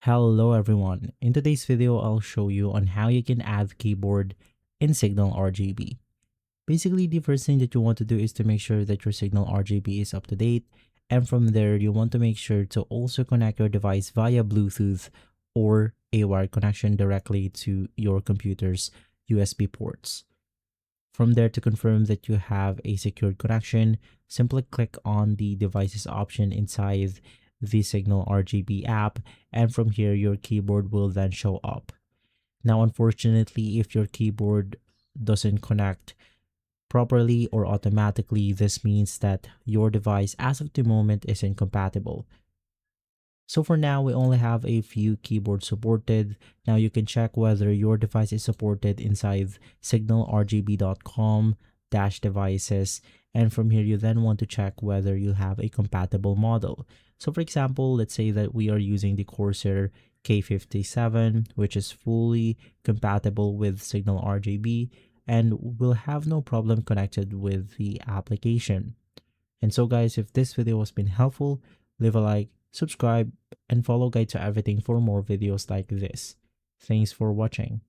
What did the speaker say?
Hello everyone. In today's video, I'll show you on how you can add keyboard in SignalRGB. Basically, the first thing that you want to do is to make sure that your SignalRGB is up to date. And from there, you want to make sure to also connect your device via Bluetooth or a wired connection directly to your computer's USB ports. From there, to confirm that you have a secured connection, simply click on the devices option inside the SignalRGB app, and from here your keyboard will then show up. Now, unfortunately, if your keyboard doesn't connect properly or automatically, this means that your device as of the moment is incompatible. So for now, we only have a few keyboards supported. Now you can check whether your device is supported inside signalrgb.com-devices. And from here, you then want to check whether you have a compatible model. So for example, let's say that we are using the Corsair K57, which is fully compatible with SignalRGB and will have no problem connected with the application. And so guys, if this video has been helpful, leave a like, subscribe, and follow Guide to Everything for more videos like this. Thanks for watching.